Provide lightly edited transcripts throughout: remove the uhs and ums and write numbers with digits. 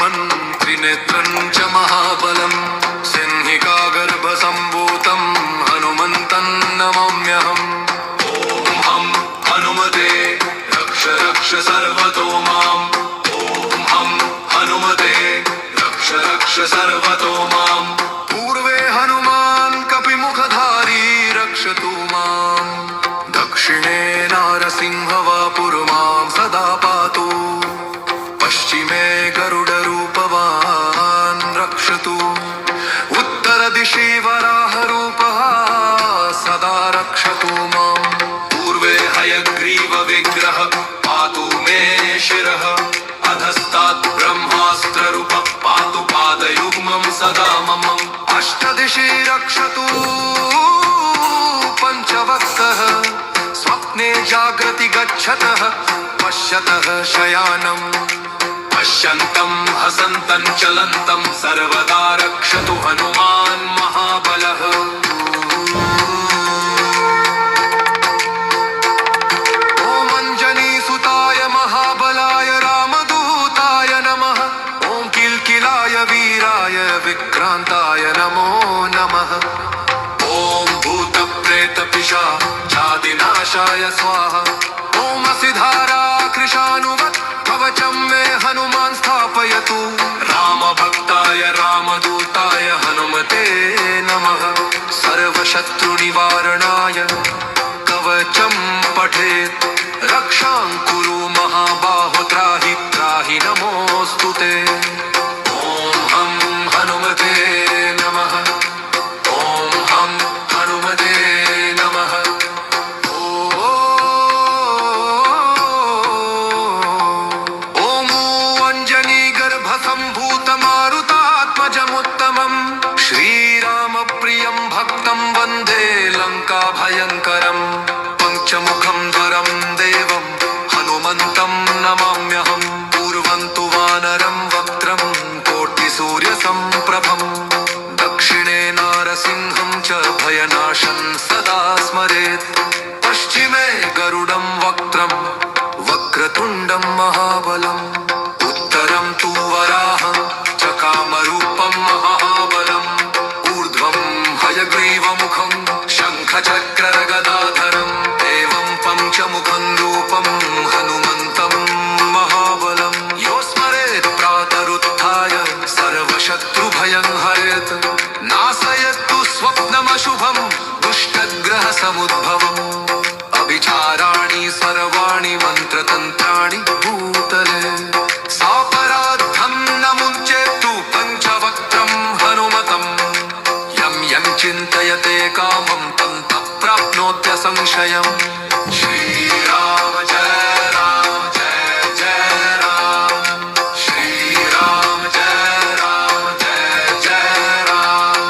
भीमन् त्रिनेत्रं च महाबलं सिंहिकागर्भसम्भूतं हनुमन्तं नमाम्यहम् ॐ हं हनुमते रक्ष रक्ष सर्वतो माम् ॐ हं हनुमते रक्ष रक्ष सर्वतो माम् पूर्वे हनुमान् कपिमुखधारी रक्षतु माम् दक्षिणे नारसिंहवापुर्मां सदा पातु पश्चिमे गरुडरूपवान् रक्षतु उत्तरदिशि वराहरूपः सदा रक्षतु माम् पूर्वे हयग्रीवविग्रह पातु मे शिरः अधस्तात् ब्रह्मास्त्ररूपः पातु पादयुग्मं सदा मम अष्टदिशि रक्षतु पञ्चवक्तः स्वप्ने जागृति गच्छतः पश्यतः शयानम् पश्यन्तं हसन्तं चलन्तं सर्वदा रक्षतु हनुमान् महाबलः ॐ अञ्जनीसुताय महाबलाय रामदूताय नमः ॐ किल्किलाय वीराय विक्रान्ताय नमो नमः ॐ भूतप्रेतपिशाचादिनाशाय स्वाहा ॐ असिधारा कृशानुवत् कवचं मे हनुमान् स्थापयतु रामभक्ताय रामदूताय हनुमते नमः सर्वशत्रुनिवारणाय कवचं पठेत् रक्षां कुरु महाबाहो त्राहि त्राहि नमोऽस्तु ते ॐ हं हनुमते नमः ॐ हं हनुमते नमः सम्भूतमारुतात्मजमुत्तमम् श्रीरामप्रियं भक्तं वन्दे लङ्काभयङ्करम् पञ्चमुखं धरं देवं हनुमन्तं नमाम्यहम् पूर्वं तु वानरं वक्त्रं कोटिसूर्यसम्प्रभम् दक्षिणे नारसिंहं च भयनाशं सदा स्मरेत् पश्चिमे गरुडं वक्त्रं वक्रतुण्डं महाबलम् उत्तरं तु वराहं च कामरूपं महाबलम् ऊर्ध्वं हयग्रीवमुखं शङ्खचक्रगदाधरम् एवं पञ्चमुखं रूपं हनुमन्तं महाबलं यो स्मरेत् प्रातरुत्थाय सर्वशत्रुभयं हरेत् नाशयतु स्वप्नमशुभं दुष्टग्रहसमुद्भवम् अभिचाराणि सर्वाणि मन्त्रतन्त्राणि भूतले सापराद्धं न मुञ्चेत्तु पञ्चवक्त्रं हनुमतं यं यं चिन्तयते कामं तं प्राप्नोत्यसंशयम् श्रीराम जय राम जय जय राम श्रीराम जय राम जय जय राम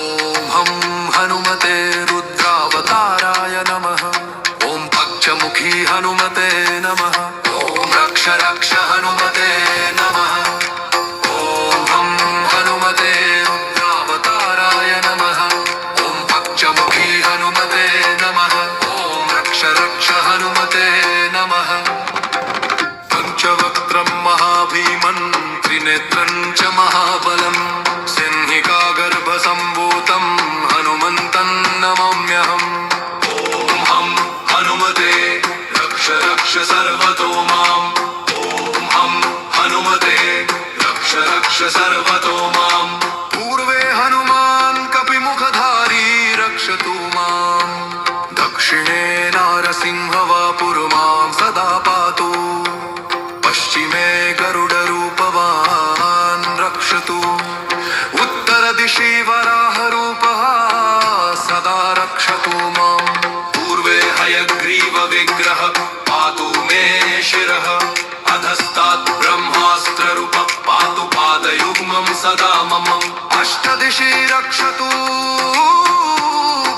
ॐ हं हनुमते रुद्रावताराय नमः ॐ पक्षमुखी हनुमते नमः ॐ रक्ष रक्ष हनुमते नमः ॐ हं हनुमते रुद्रावताराय नमः ॐ पक्षमुखी हनुमते नमः ॐ रक्ष रक्ष हनुमते नमः पञ्चवक्त्रं महाभीमन् त्रिनेत्रं च महाबलं सिंहिकागर्भसम्भूतं हनुमन्तं नमाम्यहम् ॐ हं हनुमते रक्ष रक्ष सर्वतो माम् ॐ हं हनुमते रक्ष रक्ष सर्वतो माम् पूर्वे हनुमान् कपिमुखधारी रक्षतु माम् दक्षिणे नारसिंहवापुर्मां सदा पातु पश्चिमे गरुडरूपवान् रक्षतु उत्तरदिशि वराहरूपः सदा रक्षतु माम् पूर्वे हयग्रीवविग्रह पातु मे शिरः अधस्तात् ब्रह्मास्त्ररूपः पातु पादयुग्मं सदा मम अष्टदिशि रक्षतु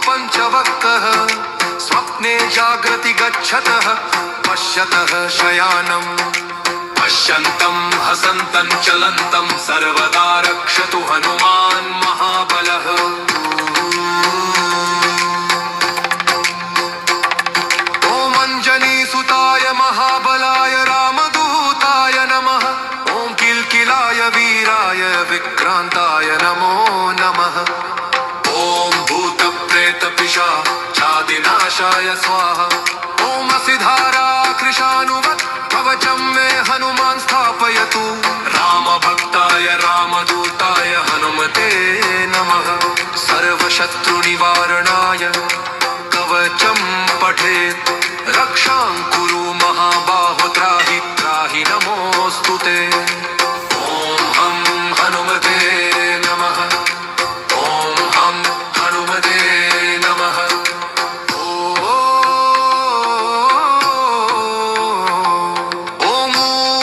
पञ्चवक्तः स्वप्ने जागृति गच्छतः पश्यतः शयानम् पश्यन्तं हसन्तं चलन्तं सर्वदा रक्षतु हनुमान् महाबलः ॐ अञ्जनीसुताय महाबलाय रामदूताय नमः ॐ किल्किलाय किल्किलाय वीराय विक्रांताय नमो नमः। ॐ भूतप्रेतपिशाचादिनाशाय स्वाहा। ॐ सिधारा कृशानुवत् कवचं मे हनुमान् स्थापयतु। रामभक्ताय रामदूताय हनुमते नमः। सर्वशत्रुनिवारणाय कवचं पठेत्। रक्षां कुरु महाबाहो त्राहि त्राहि नमोऽस्तु ते। ॐ हं हनुमते नमः। ॐ हं हनुमते नमः। ॐ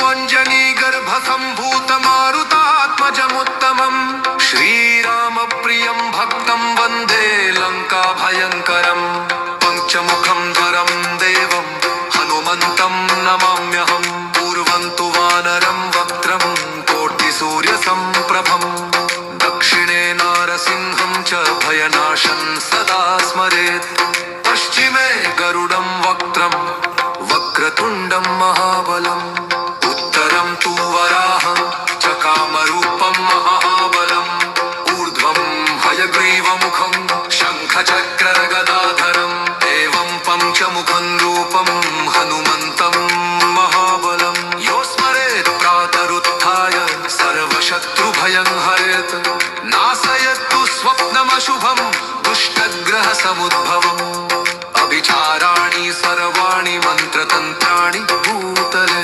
अञ्जनीगर्भसम्भूतमारुतात्मजमुत्तमम् श्रीरामप्रियं भक्तं वन्दे लङ्काभयङ्करम्। पञ्चमुखं धरं देवं हनुमन्तं नमाम्यहम्। पूर्वं तु वानरं वक्त्रं कोटिसूर्यसम्प्रभम्। दक्षिणे नारसिंहं च भयनाशं सदा स्मरेत्। पश्चिमे गरुडं वक्त्रं वक्रतुण्डं महाबलम्। उत्तरं तु वराहं च कामरूपं महाबलम्। ऊर्ध्वं हयग्रीवमुखं शङ्खचक्रगदाधरम्। एवं पञ्चमुखं रूपं हनुमन्तं महाबलं। यो स्मरेत् प्रातरुत्थाय सर्वशत्रुभयं हरेत्। नाशयतु स्वप्नमशुभं दुष्टग्रहसमुद्भवम्। अभिचाराणि सर्वाणि मन्त्रतन्त्राणि भूतले।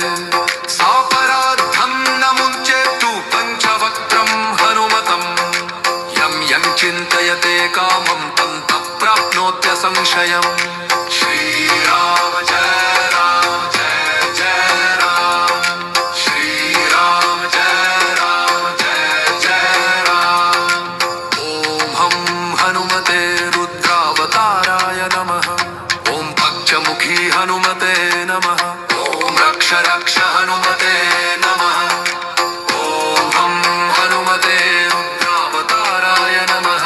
सापराद्धं न मुञ्चेत्तु पञ्चवक्त्रं हनुमतम्। यं यं चिन्तयते कामं तं प्राप्नोत्यसंशयम्। श्रीराम जय राम जय जय राम। श्रीराम जय जय राम। ॐ हं हनुमते रुद्रावताराय नमः। ॐ पञ्चमुखी हनुमते नमः। ॐ रक्ष रक्ष हनुमते नमः। ॐ हं हनुमते रुद्रावताराय नमः।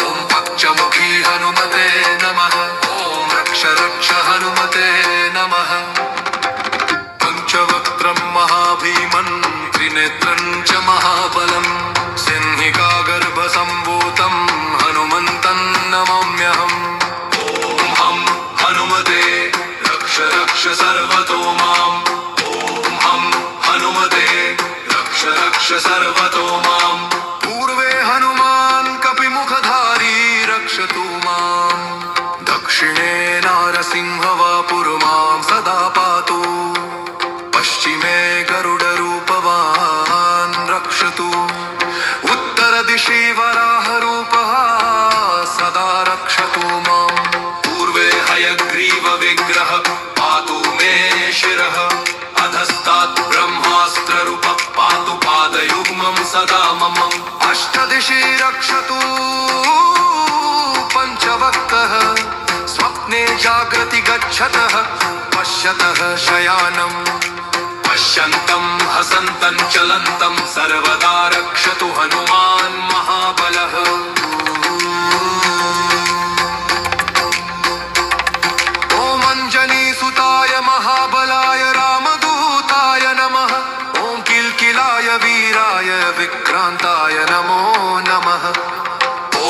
ॐ पञ्चमुखी हनुमते नमः। ॐ रक्ष रक्ष हनुमते नमः। पञ्चवक्त्रं महाभीमन् त्रिनेत्रं च महाबलं। सिंहिकागर्भसम्भूतं हनुमन्तं नमाम्यहम्। ॐ हं हनुमते रक्ष रक्ष सर्वतो माम्। ॐ हं हनुमते रक्ष रक्ष सर्वतो माम्। पूर्वे हनुमान् कपिमुखधारी रक्षतु माम्। दक्षिणे नारसिंह वापुर्मां सदा पातु। पश्चिमे गरुडरूपवान् रक्षतु। उत्तरदिशि वराहरूपः सदा रक्षतु माम्। पूर्वे हयग्रीवविग्रह पातु मे शिरः। अधस्तात् ब्रह्मास्त्ररूपः पातु पादयुग्मं सदा मम। अष्टदिशि रक्षतु पञ्चवक्त्रः। स्वप्ने जागृति गच्छतः पश्यतः शयानम्। पश्यन्तं हसन्तं चलन्तं सर्वदा रक्षतु हनुमान् महाबलः। ॐ अञ्जनीसुताय महाबलाय रामदूताय नमः। ॐ किल्किलाय वीराय विक्रान्ताय नमो नमः। ॐ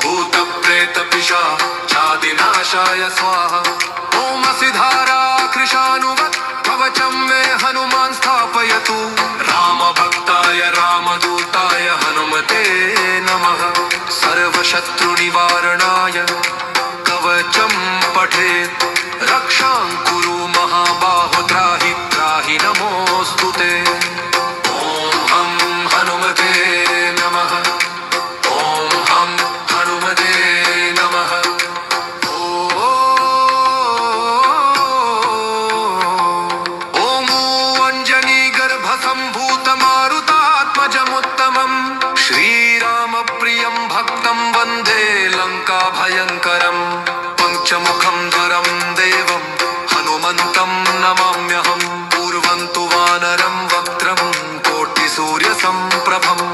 भूतप्रेतपिशाचादिनाशाय स्वाहा। ॐ सिधारा कृशानुवत् कवचं मे हनुमान् स्थापयतु। रामभक्ताय रामदूताय हनुमते नमः। सर्वशत्रुनिवारणाय कवचं पठेत्। रक्षां कुरु महाबाहो त्राहि त्राहि नमोऽस्तु ते। ॐ हं हनुमते नमः। ॐ हं हनुमते नमः। ॐ अञ्जनीगर्भसम्भूतमारुतात्मजमुत्तमम् श्रीरामप्रियं भक्तं वन्दे लङ्काभयङ्करम्। पञ्चमुखं धरं देवं हनुमन्तं नमाम्यहम्। पूर्वं तु वानरं वक्त्रं कोटिसूर्यसम्प्रभम्।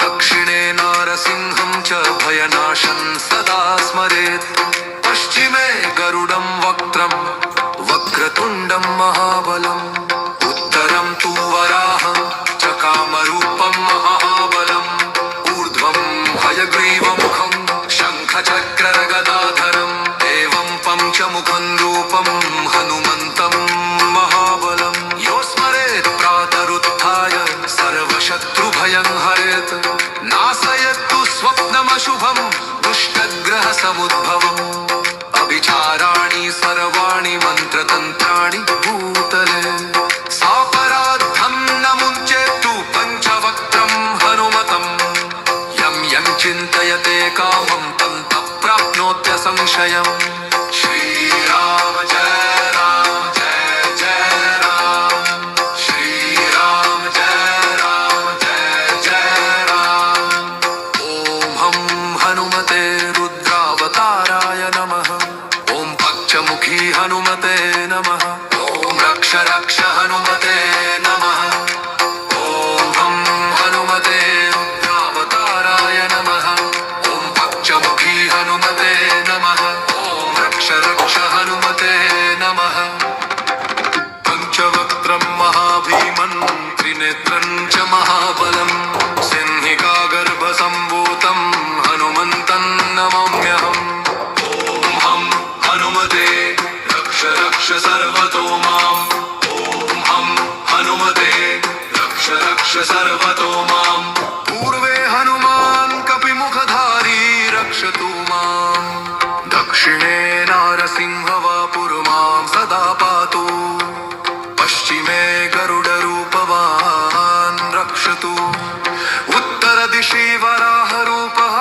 दक्षिणे नारसिंहं च भयनाशं सदा स्मरेत्। पश्चिमे गरुडं वक्त्रं वक्रतुण्डं महाबलम्। उत्तरं तु वराहं च कामरूपं पञ्चमुखं रूपं हनुमन्तं महाबलं यो स्मरेत् प्रातरुत्थाय सर्वशत्रुभयं हरेत् नाशयतु स्वप्नमशुभं दुष्टग्रहसमुद्भवम् अभिचाराणि सर्वाणि मन्त्रतन्त्राणि भूतले सापराद्धं न मुञ्चेत्तु पञ्चवक्त्रं हनुमतम् यं चिन्तयते कामं तं प्राप्नोत्यसंशयम् श्रीराम जय राम जय जय राम श्रीराम जय जय राम ॐ हं हनुमते रुद्रावताराय नमः ॐ पञ्चमुखी हनुमते नमः ॐ रक्ष रक्ष हनुमते नमः ॐ हं हनुमते रुद्रावताराय नमः ॐ पञ्चमुखी हनुमते नमः ॐ रक्ष रक्ष हनुमते नमः पञ्चवक्त्रं महाभीमन् त्रिनेत्रं च महाबलं सिंहिकागर्भसम्भूतं हनुमन्तं नमाम्यहम् ॐ हं हनुमते रक्ष रक्ष सर्वतो माम् ॐ हं हनुमते रक्ष रक्ष सर्वतो माम् पूर्वे हनुमान् कपिमुखधारी रक्षतु माम् दक्षिणे नारसिंहवापुर्मां सदा पातु पश्चिमे गरुडरूपवान् रक्षतु उत्तरदिशि वराहरूपः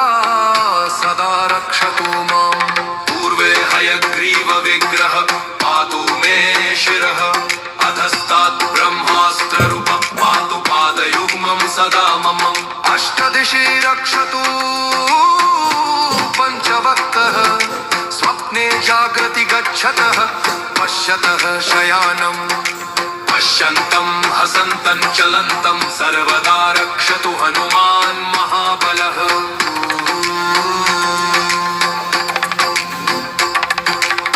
सदा रक्षतु माम् पूर्वे हयग्रीवविग्रह पातु मे शिरः अधस्तात् ब्रह्मास्त्ररूपः पातु पादयुग्मं सदा मम अष्टदिशि रक्षतु पञ्चवक्त्रः स्वप्ने जागृति गच्छतः पश्यतः शयानम् पश्यन्तं हसन्तं चलन्तं सर्वदा रक्षतु हनुमान् महाबलः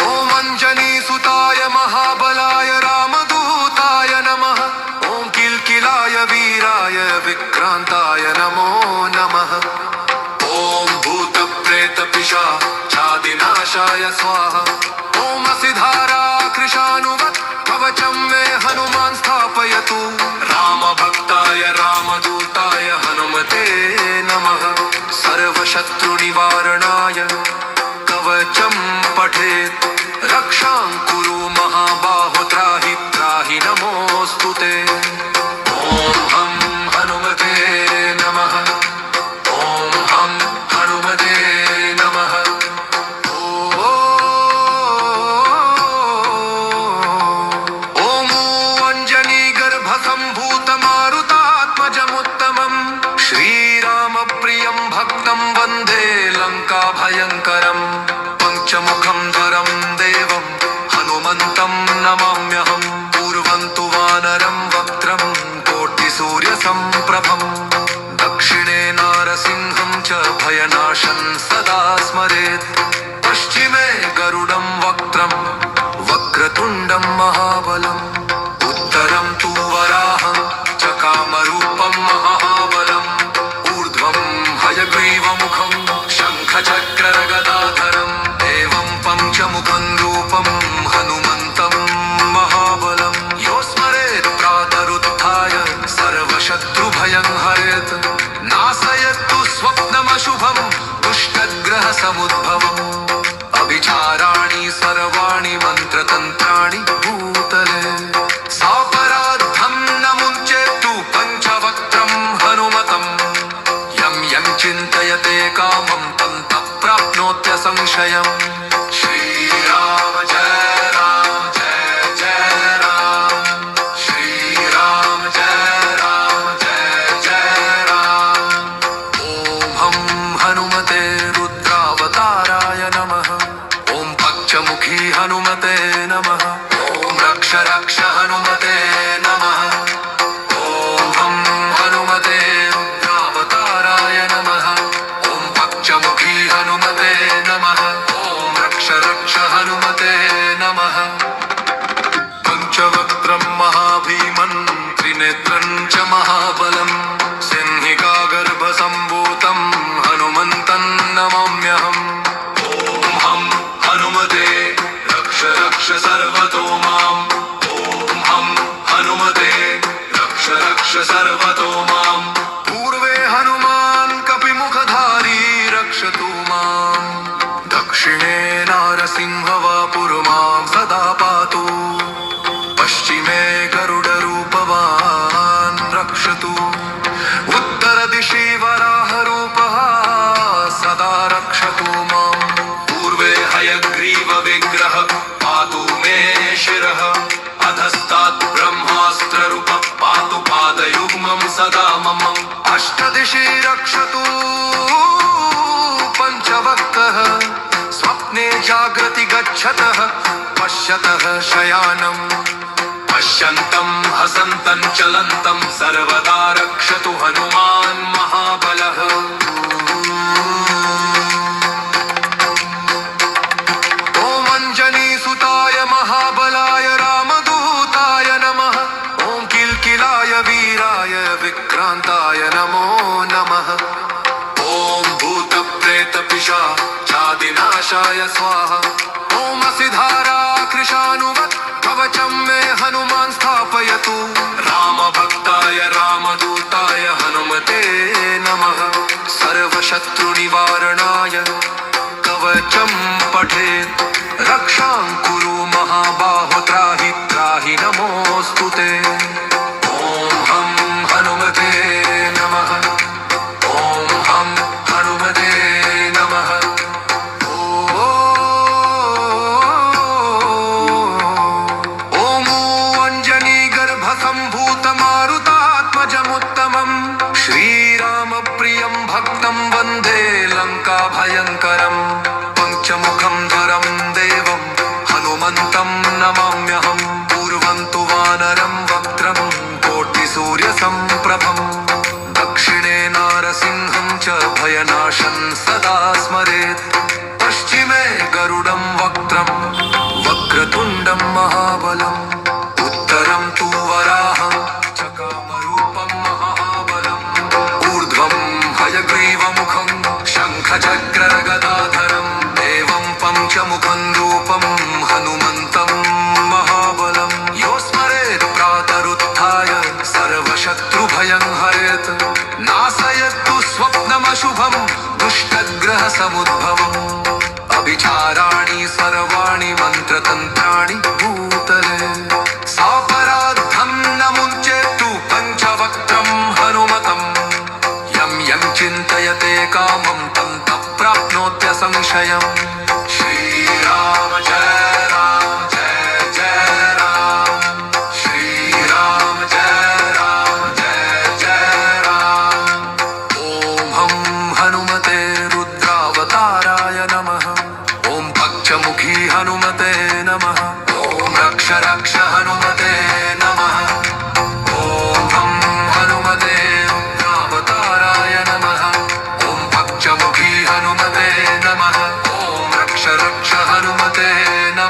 ॐ अञ्जनीसुताय महाबलाय रामदूताय नमः ॐ किल्किलाय वीराय विक्रान्ताय नमो नमः ॐ भूतप्रेतपिशाचादिनाशाय स्वाहा ॐ असिधारा कृशानुवत् कवचं मे हनुमान् स्थापयतु रामभक्ताय रामदूताय हनुमते नमः सर्वशत्रुनिवारणाय कवचं पठेत् रक्षां कुरु महाबाहो त्राहि त्राहि नमोऽस्तु ते ॐ हं हनुमते नमः ॐ हं हनुमते नमः ॐ अञ्जनीगर्भसम्भूतमारुतात्मजमुत्तमम् श्रीरामप्रियं भक्तं वन्दे लङ्काभयङ्करम् पञ्चमुखं धरं देवं हनुमन्तं नमाम्यहम् पूर्वं तु वानरं वक्त्रं कोटिसूर्यसम्प्रभम् दक्षिणे नारसिंहं च भयनाशं सदा स्मरेत् पश्चिमे गरुडं वक्त्रं वक्रतुण्डं महाबलम् उत्तरं तु वराहं च कामरूपं महाबलम् ऊर्ध्वं हयग्रीवमुखं शङ्खचक्रगदाधरम् एवं पञ्चमुखं रूपं हनुमन्तं महाबलं यो स्मरेत् प्रातरुत्थाय सर्वशत्रुभयं हरेत् नाशयतु स्वप्नमशुभं दुष्टग्रहसमुद्भवम् अभिचाराणि सर्वाणि मन्त्रतन्त्राणि भूतले सापराद्धं न मुञ्चेत्तु पञ्चवक्त्रं हनुमतम् यं चिन्तयते कामं तं प्राप्नोत्यसंशयम् श्रीराम जय राम जय जय राम श्रीराम जय जय राम ॐ हं हनुमते रुद्रावताराय नमः ॐ पञ्चमुखी हनुमते नमः ॐ रक्ष रक्ष हनुमते नमः ॐ हं हनुमते रुद्रावताराय नमः ॐ पञ्चमुखी हनुमते नमः ॐ दिशि वराहरूपः सदा रक्षतु माम् पूर्वे हयग्रीवविग्रह पातु मे शिरः अधस्तात् ब्रह्मास्त्ररूपः पातु पादयुग्मं सदा मम अष्टदिशि रक्षतु पञ्चवक्तः स्वप्ने जागृति गच्छतः पश्यतः शयानम् पश्यन्तं हसन्तं चलन्तं सर्वदा रक्षतु हनुमान् महाबलः ॐ अञ्जनीसुताय महाबलाय रामदूताय नमः ॐ किल्किलाय वीराय विक्रान्ताय नमो नमः ॐ भूतप्रेतपिशाचादिनाशाय स्वाहा ॐ असिधारा कृशानुवत् कवचं मे हनुमान् स्थापयतु रामभक्ताय रामदूताय हनुमते नमः सर्वशत्रुनिवारणाय कवचं पठेत् रक्षां कुरु महाबाहो त्राहि त्राहि नमोऽस्तु ते ॐ हं हनुमते नमः ॐ हं हनुमते नमः सम्भूतमारुतात्मजमुत्तमम् श्रीरामप्रियं भक्तं वन्दे लङ्काभयङ्करम् पञ्चमुखं धरं देवं हनुमन्तं नमाम्यहम् पूर्वं तु वानरं वक्त्रं कोटिसूर्यसम्प्रभम् दक्षिणे नारसिंहं च भयनाशं सदा स्मरेत् पश्चिमे गरुडं वक्त्रं वक्रतुण्डं महाबलम् उत्तरं तु वराहं चकामरूपं महाबलम् ऊर्ध्वं हयग्रीवमुखं शङ्खचक्रगदाधरं देवं पञ्चमुखं रूपं हनुमन्तं महाबलं यो स्मरेत् प्रातरुत्थाय सर्वशत्रुभयं हरेत् नाशयतु स्वप्नमशुभं दुष्टग्रहसमुद्भवम् अभिचाराणि सर्वाणि मन्त्रतन्त्राणि भूतले सापराद्धं न मुञ्चेत्तु पञ्चवक्त्रं हनुमतम् यं यं चिन्तयते कामं तं प्राप्नोत्यसंशयम्